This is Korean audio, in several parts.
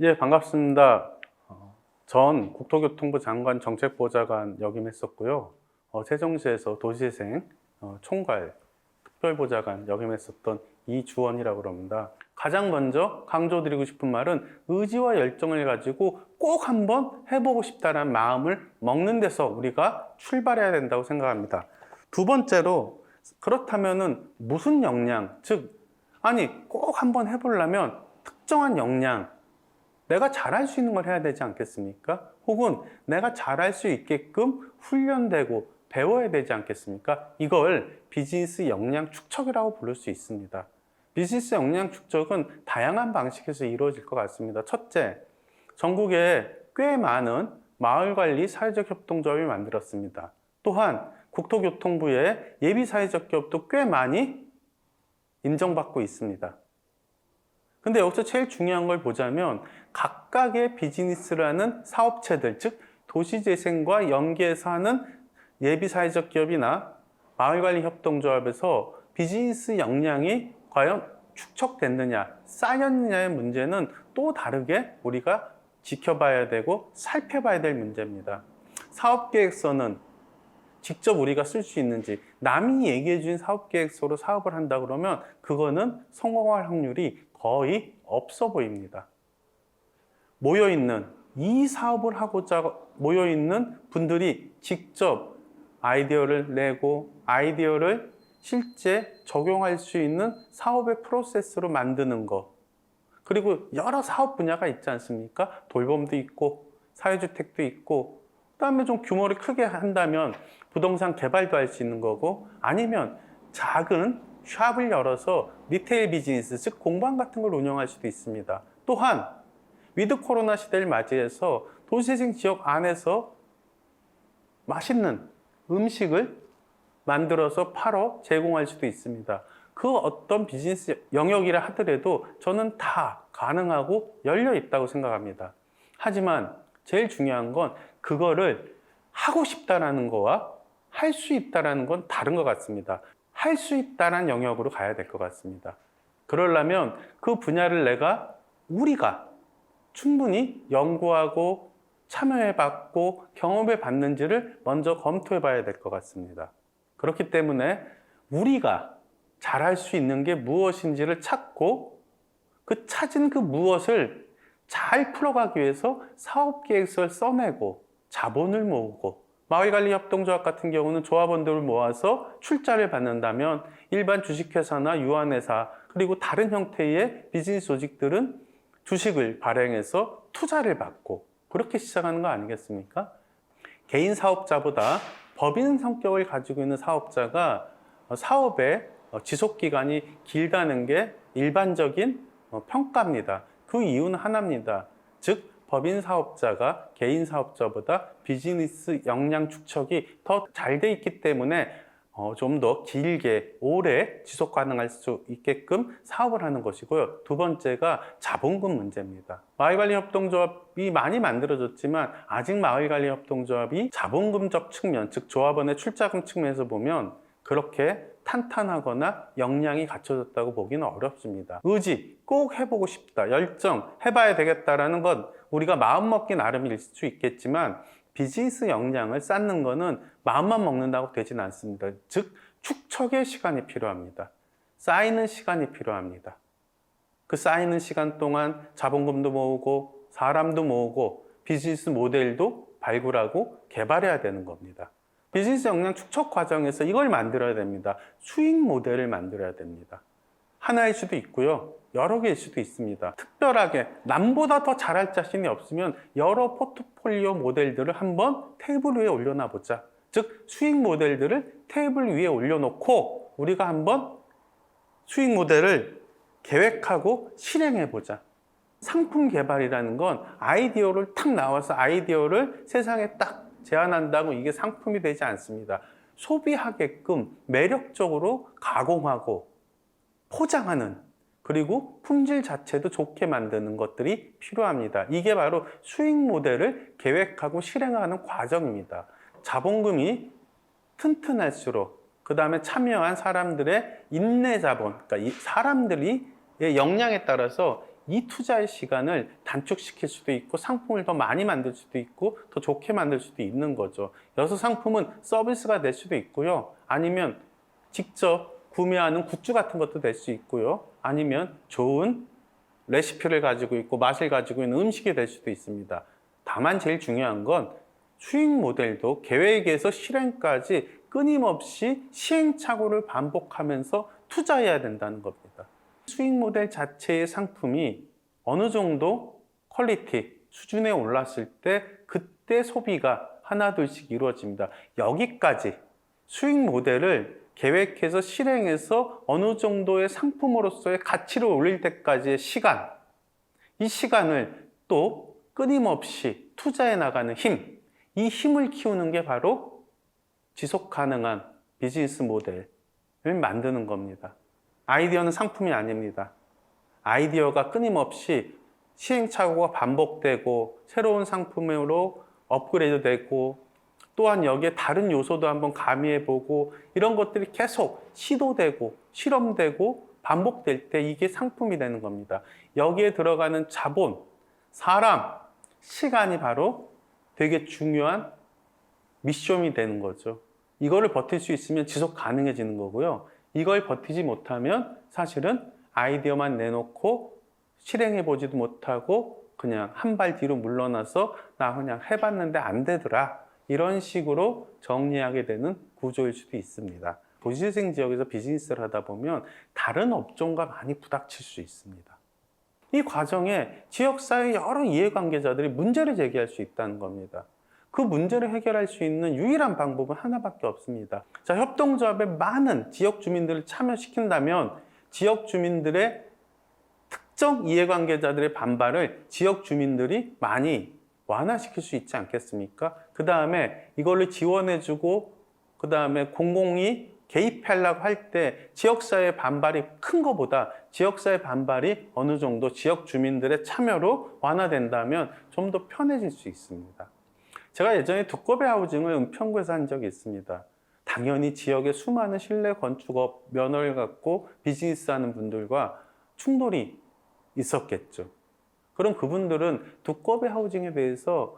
예, 반갑습니다. 전 국토교통부 장관 정책보좌관 역임했었고요. 세종시에서 도시재생 총괄 특별보좌관 역임했었던 이주원이라고 합니다. 가장 먼저 강조드리고 싶은 말은 의지와 열정을 가지고 꼭 한번 해보고 싶다는 마음을 먹는 데서 우리가 출발해야 된다고 생각합니다. 두 번째로, 그렇다면은 무슨 역량, 즉 아니 꼭 한번 해보려면 특정한 역량, 내가 잘할 수 있는 걸 해야 되지 않겠습니까? 혹은 내가 잘할 수 있게끔 훈련되고 배워야 되지 않겠습니까? 이걸 비즈니스 역량 축적이라고 부를 수 있습니다. 비즈니스 역량 축적은 다양한 방식에서 이루어질 것 같습니다. 첫째, 전국에 꽤 많은 마을관리 사회적 협동조합이 만들었습니다. 또한 국토교통부의 예비 사회적 기업도 꽤 많이 인정받고 있습니다. 근데 여기서 제일 중요한 걸 보자면 각각의 비즈니스를 하는 사업체들, 즉 도시재생과 연계해서 하는 예비사회적 기업이나 마을관리협동조합에서 비즈니스 역량이 과연 축적됐느냐, 쌓였느냐의 문제는 또 다르게 우리가 지켜봐야 되고 살펴봐야 될 문제입니다. 사업계획서는 직접 우리가 쓸 수 있는지, 남이 얘기해 준 사업계획서로 사업을 한다 그러면 그거는 성공할 확률이 거의 없어 보입니다. 이 사업을 하고자 모여있는 분들이 직접 아이디어를 내고 아이디어를 실제 적용할 수 있는 사업의 프로세스로 만드는 것, 그리고 여러 사업 분야가 있지 않습니까? 돌봄도 있고 사회주택도 있고, 그다음에 좀 규모를 크게 한다면 부동산 개발도 할 수 있는 거고, 아니면 작은 샵을 열어서 리테일 비즈니스, 즉 공방 같은 걸 운영할 수도 있습니다. 또한 위드 코로나 시대를 맞이해서 도시재생 지역 안에서 맛있는 음식을 만들어서 팔어 제공할 수도 있습니다. 그 어떤 비즈니스 영역이라 하더라도 저는 다 가능하고 열려 있다고 생각합니다. 하지만 제일 중요한 건 그거를 하고 싶다라는 거와 할 수 있다라는 건 다른 것 같습니다. 할 수 있다는 영역으로 가야 될 것 같습니다. 그러려면 그 분야를 우리가 충분히 연구하고 참여해봤고 경험해 봤는지를 먼저 검토해 봐야 될 것 같습니다. 그렇기 때문에 우리가 잘할 수 있는 게 무엇인지를 찾고, 그 찾은 그 무엇을 잘 풀어가기 위해서 사업계획서를 써내고 자본을 모으고, 마을관리협동조합 같은 경우는 조합원들을 모아서 출자를 받는다면 일반 주식회사나 유한회사 그리고 다른 형태의 비즈니스 조직들은 주식을 발행해서 투자를 받고 그렇게 시작하는 거 아니겠습니까? 개인 사업자보다 법인 성격을 가지고 있는 사업자가 사업의 지속기간이 길다는 게 일반적인 평가입니다. 그 이유는 하나입니다. 즉 법인 사업자가 개인 사업자보다 비즈니스 역량 축적이 더 잘 돼 있기 때문에 좀 더 길게 오래 지속 가능할 수 있게끔 사업을 하는 것이고요. 두 번째가 자본금 문제입니다. 마을관리협동조합이 많이 만들어졌지만 아직 마을관리협동조합이 자본금적 측면, 즉 조합원의 출자금 측면에서 보면 그렇게 탄탄하거나 역량이 갖춰졌다고 보기는 어렵습니다. 의지, 꼭 해보고 싶다, 열정, 해봐야 되겠다라는 건 우리가 마음먹기 나름일 수 있겠지만 비즈니스 역량을 쌓는 거는 마음만 먹는다고 되진 않습니다. 즉 축적의 시간이 필요합니다. 쌓이는 시간이 필요합니다. 그 쌓이는 시간 동안 자본금도 모으고 사람도 모으고 비즈니스 모델도 발굴하고 개발해야 되는 겁니다. 비즈니스 역량 축적 과정에서 이걸 만들어야 됩니다. 수익 모델을 만들어야 됩니다. 하나일 수도 있고요, 여러 개일 수도 있습니다. 특별하게 남보다 더 잘할 자신이 없으면 여러 포트폴리오 모델들을 한번 테이블 위에 올려놔 보자. 즉 수익 모델들을 테이블 위에 올려놓고 우리가 한번 수익 모델을 계획하고 실행해 보자. 상품 개발이라는 건 아이디어를 탁 나와서 아이디어를 세상에 딱 제안한다고 이게 상품이 되지 않습니다. 소비하게끔 매력적으로 가공하고 포장하는, 그리고 품질 자체도 좋게 만드는 것들이 필요합니다. 이게 바로 수익 모델을 계획하고 실행하는 과정입니다. 자본금이 튼튼할수록, 그 다음에 참여한 사람들의 인내 자본, 그러니까 이 사람들이 역량에 따라서 이 투자의 시간을 단축시킬 수도 있고 상품을 더 많이 만들 수도 있고 더 좋게 만들 수도 있는 거죠. 여기서 상품은 서비스가 될 수도 있고요. 아니면 직접 구매하는 굿즈 같은 것도 될 수 있고요. 아니면 좋은 레시피를 가지고 있고 맛을 가지고 있는 음식이 될 수도 있습니다. 다만 제일 중요한 건 수익 모델도 계획에서 실행까지 끊임없이 시행착오를 반복하면서 투자해야 된다는 겁니다. 수익 모델 자체의 상품이 어느 정도 퀄리티 수준에 올랐을 때 그때 소비가 하나둘씩 이루어집니다. 여기까지 수익 모델을 계획해서 실행해서 어느 정도의 상품으로서의 가치를 올릴 때까지의 시간, 이 시간을 또 끊임없이 투자해 나가는 힘, 이 힘을 키우는 게 바로 지속 가능한 비즈니스 모델을 만드는 겁니다. 아이디어는 상품이 아닙니다. 아이디어가 끊임없이 시행착오가 반복되고 새로운 상품으로 업그레이드되고 또한 여기에 다른 요소도 한번 가미해보고 이런 것들이 계속 시도되고 실험되고 반복될 때 이게 상품이 되는 겁니다. 여기에 들어가는 자본, 사람, 시간이 바로 되게 중요한 미션이 되는 거죠. 이거를 버틸 수 있으면 지속 가능해지는 거고요. 이걸 버티지 못하면 사실은 아이디어만 내놓고 실행해보지도 못하고 그냥 한 발 뒤로 물러나서 나 그냥 해봤는데 안 되더라. 이런 식으로 정리하게 되는 구조일 수도 있습니다. 도시재생 지역에서 비즈니스를 하다 보면 다른 업종과 많이 부닥칠 수 있습니다. 이 과정에 지역사회 여러 이해관계자들이 문제를 제기할 수 있다는 겁니다. 그 문제를 해결할 수 있는 유일한 방법은 하나밖에 없습니다. 자, 협동조합에 많은 지역 주민들을 참여시킨다면 지역 주민들의 특정 이해관계자들의 반발을 지역 주민들이 많이 완화시킬 수 있지 않겠습니까? 그 다음에 이걸로 지원해주고 그 다음에 공공이 개입하려고 할 때 지역사회의 반발이 큰 것보다 지역사회 반발이 어느 정도 지역 주민들의 참여로 완화된다면 좀 더 편해질 수 있습니다. 제가 예전에 두꺼비 하우징을 은평구에서 한 적이 있습니다. 당연히 지역의 수많은 실내 건축업 면허를 갖고 비즈니스하는 분들과 충돌이 있었겠죠. 그럼 그분들은 두꺼비 하우징에 대해서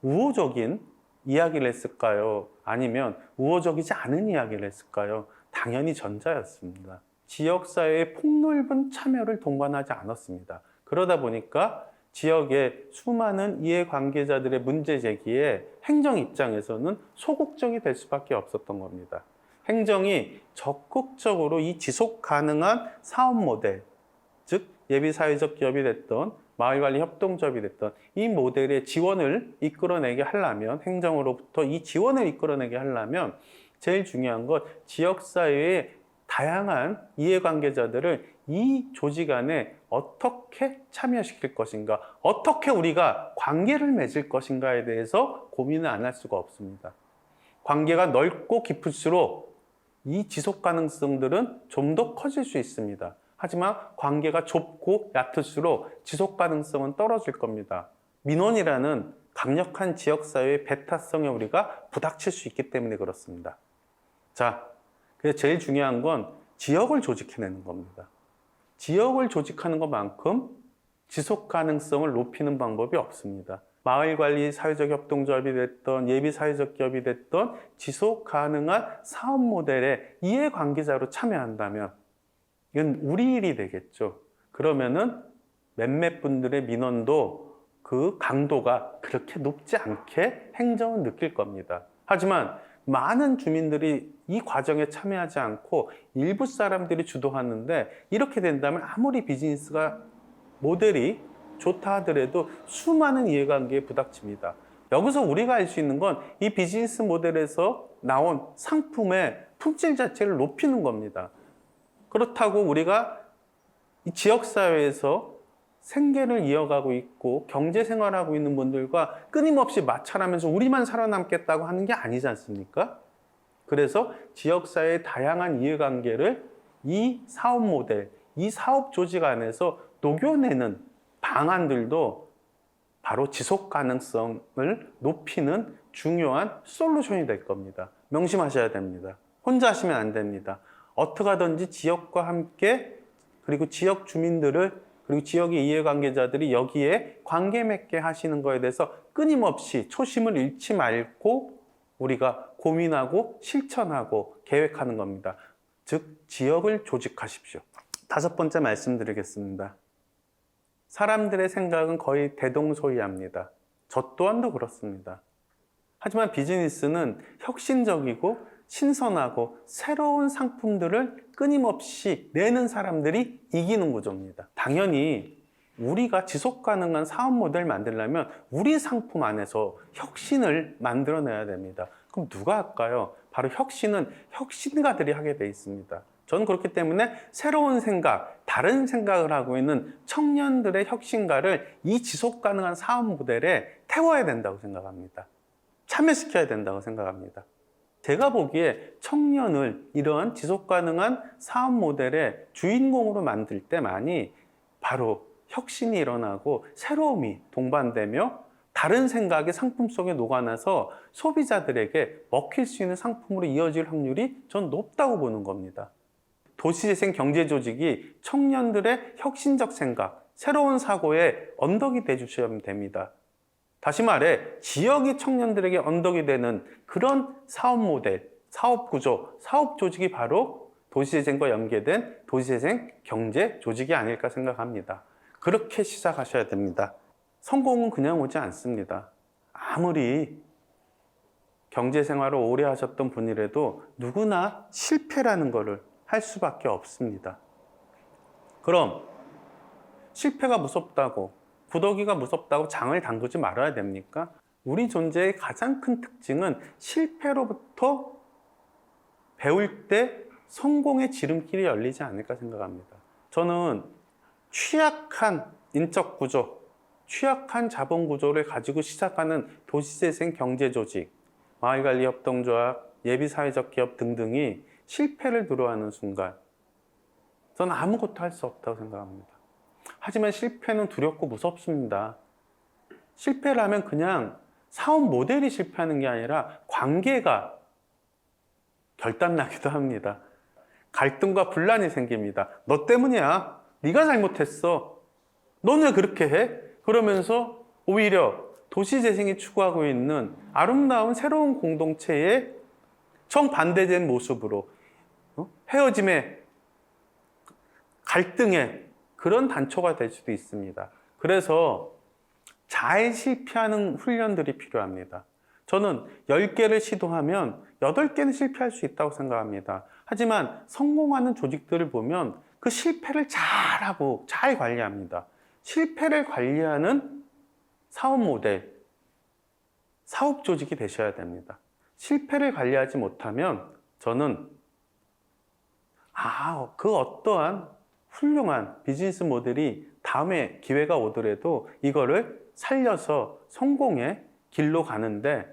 우호적인 이야기를 했을까요? 아니면 우호적이지 않은 이야기를 했을까요? 당연히 전자였습니다. 지역사회의 폭넓은 참여를 동반하지 않았습니다. 그러다 보니까 지역의 수많은 이해관계자들의 문제 제기에 행정 입장에서는 소극적이 될 수밖에 없었던 겁니다. 행정이 적극적으로 이 지속 가능한 사업 모델, 즉 예비사회적 기업이 됐던 마을관리 협동조합이 됐던 이 모델의 지원을 이끌어내게 하려면 행정으로부터 이 지원을 이끌어내게 하려면 제일 중요한 것 지역사회의 다양한 이해관계자들을 이 조직 안에 어떻게 참여시킬 것인가, 어떻게 우리가 관계를 맺을 것인가에 대해서 고민을 안 할 수가 없습니다. 관계가 넓고 깊을수록 이 지속 가능성들은 좀 더 커질 수 있습니다. 하지만 관계가 좁고 얕을수록 지속 가능성은 떨어질 겁니다. 민원이라는 강력한 지역사회의 배타성에 우리가 부닥칠 수 있기 때문에 그렇습니다. 자, 그래서 제일 중요한 건 지역을 조직해내는 겁니다. 지역을 조직하는 것만큼 지속 가능성을 높이는 방법이 없습니다. 마을관리 사회적 협동조합이 됐던 예비사회적 기업이 됐던 지속 가능한 사업 모델에 이해관계자로 참여한다면 이건 우리 일이 되겠죠. 그러면은 몇몇 분들의 민원도 그 강도가 그렇게 높지 않게 행정은 느낄 겁니다. 하지만 많은 주민들이 이 과정에 참여하지 않고 일부 사람들이 주도하는데 이렇게 된다면 아무리 비즈니스가 모델이 좋다 하더라도 수많은 이해관계에 부닥칩니다. 여기서 우리가 알 수 있는 건 이 비즈니스 모델에서 나온 상품의 품질 자체를 높이는 겁니다. 그렇다고 우리가 이 지역사회에서 생계를 이어가고 있고 경제생활하고 있는 분들과 끊임없이 마찰하면서 우리만 살아남겠다고 하는 게 아니지 않습니까? 그래서 지역사회의 다양한 이해관계를 이 사업 모델, 이 사업 조직 안에서 녹여내는 방안들도 바로 지속 가능성을 높이는 중요한 솔루션이 될 겁니다. 명심하셔야 됩니다. 혼자 하시면 안 됩니다. 어떻게 하든지 지역과 함께 그리고 지역 주민들을 그리고 지역의 이해관계자들이 여기에 관계 맺게 하시는 거에 대해서 끊임없이 초심을 잃지 말고 우리가 고민하고 실천하고 계획하는 겁니다. 즉, 지역을 조직하십시오. 5번째 말씀드리겠습니다. 사람들의 생각은 거의 대동소이합니다. 저 또한도 그렇습니다. 하지만 비즈니스는 혁신적이고 신선하고 새로운 상품들을 끊임없이 내는 사람들이 이기는 구조입니다. 당연히 우리가 지속 가능한 사업 모델을 만들려면 우리 상품 안에서 혁신을 만들어내야 됩니다. 그럼 누가 할까요? 바로 혁신은 혁신가들이 하게 돼 있습니다. 저는 그렇기 때문에 새로운 생각, 다른 생각을 하고 있는 청년들의 혁신가를 이 지속 가능한 사업 모델에 태워야 된다고 생각합니다. 참여시켜야 된다고 생각합니다. 제가 보기에 청년을 이러한 지속 가능한 사업 모델의 주인공으로 만들 때만이 바로 혁신이 일어나고 새로움이 동반되며 다른 생각이 상품 속에 녹아나서 소비자들에게 먹힐 수 있는 상품으로 이어질 확률이 전 높다고 보는 겁니다. 도시재생 경제조직이 청년들의 혁신적 생각, 새로운 사고의 언덕이 돼주시면 됩니다. 다시 말해 지역이 청년들에게 언덕이 되는 그런 사업 모델, 사업 구조, 사업 조직이 바로 도시재생과 연계된 도시재생 경제조직이 아닐까 생각합니다. 그렇게 시작하셔야 됩니다. 성공은 그냥 오지 않습니다. 아무리 경제생활을 오래 하셨던 분이라도 누구나 실패라는 것을 할 수밖에 없습니다. 그럼 실패가 무섭다고, 구더기가 무섭다고 장을 담그지 말아야 됩니까? 우리 존재의 가장 큰 특징은 실패로부터 배울 때 성공의 지름길이 열리지 않을까 생각합니다. 저는 취약한 인적 구조, 취약한 자본 구조를 가지고 시작하는 도시재생 경제조직, 마을관리협동조합, 예비사회적 기업 등등이 실패를 두려워하는 순간 저는 아무것도 할 수 없다고 생각합니다. 하지만 실패는 두렵고 무섭습니다. 실패를 하면 그냥 사업 모델이 실패하는 게 아니라 관계가 결단나기도 합니다. 갈등과 분란이 생깁니다. 너 때문이야. 네가 잘못했어. 넌 왜 그렇게 해? 그러면서 오히려 도시재생이 추구하고 있는 아름다운 새로운 공동체의 정반대된 모습으로 헤어짐의 갈등의 그런 단초가 될 수도 있습니다. 그래서 잘 실패하는 훈련들이 필요합니다. 저는 10개를 시도하면 8개는 실패할 수 있다고 생각합니다. 하지만 성공하는 조직들을 보면 그 실패를 잘하고 잘 관리합니다. 실패를 관리하는 사업 모델, 사업 조직이 되셔야 됩니다. 실패를 관리하지 못하면 저는 그 어떠한 훌륭한 비즈니스 모델이 다음에 기회가 오더라도 이거를 살려서 성공의 길로 가는데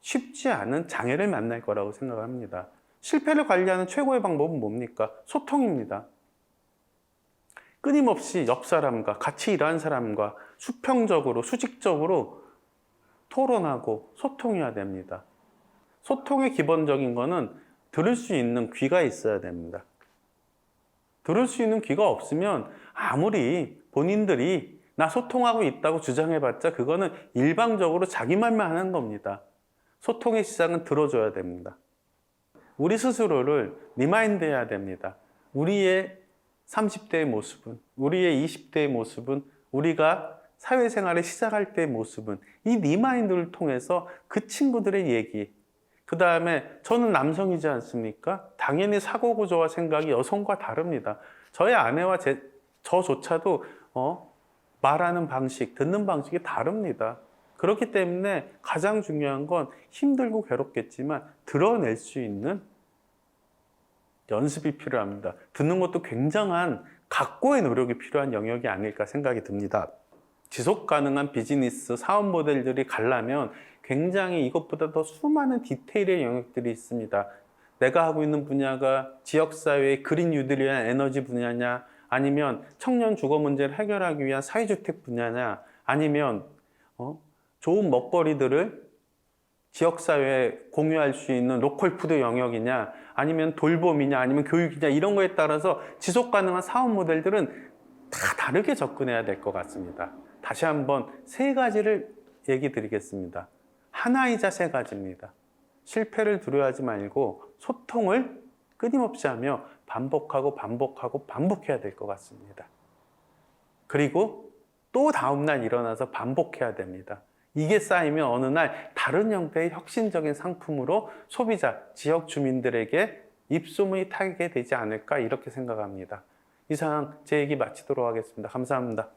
쉽지 않은 장애를 만날 거라고 생각합니다. 실패를 관리하는 최고의 방법은 뭡니까? 소통입니다. 끊임없이 옆 사람과 같이 일하는 사람과 수평적으로, 수직적으로 토론하고 소통해야 됩니다. 소통의 기본적인 거는 들을 수 있는 귀가 있어야 됩니다. 들을 수 있는 귀가 없으면 아무리 본인들이 나 소통하고 있다고 주장해봤자 그거는 일방적으로 자기 말만 하는 겁니다. 소통의 시작은 들어줘야 됩니다. 우리 스스로를 리마인드 해야 됩니다. 우리의 30대의 모습은, 우리의 20대의 모습은, 우리가 사회생활을 시작할 때의 모습은 이 리마인드를 통해서 그 친구들의 얘기, 그 다음에 저는 남성이지 않습니까? 당연히 사고구조와 생각이 여성과 다릅니다. 저의 아내와 저조차도 말하는 방식, 듣는 방식이 다릅니다. 그렇기 때문에 가장 중요한 건 힘들고 괴롭겠지만 드러낼 수 있는 연습이 필요합니다. 듣는 것도 굉장한 각고의 노력이 필요한 영역이 아닐까 생각이 듭니다. 지속 가능한 비즈니스 사업 모델들이 가려면 굉장히 이것보다 더 수많은 디테일의 영역들이 있습니다. 내가 하고 있는 분야가 지역사회의 그린 뉴딜을 위한 에너지 분야냐, 아니면 청년 주거 문제를 해결하기 위한 사회주택 분야냐, 아니면 좋은 먹거리들을 지역사회에 공유할 수 있는 로컬푸드 영역이냐, 아니면 돌봄이냐, 아니면 교육이냐, 이런 거에 따라서 지속 가능한 사업 모델들은 다 다르게 접근해야 될 것 같습니다. 다시 한번 세 가지를 얘기 드리겠습니다. 하나이자 세 가지입니다. 실패를 두려워하지 말고 소통을 끊임없이 하며 반복하고 반복하고 반복해야 될 것 같습니다. 그리고 또 다음날 일어나서 반복해야 됩니다. 이게 쌓이면 어느 날 다른 형태의 혁신적인 상품으로 소비자, 지역 주민들에게 입소문이 타게 되지 않을까 이렇게 생각합니다. 이상 제 얘기 마치도록 하겠습니다. 감사합니다.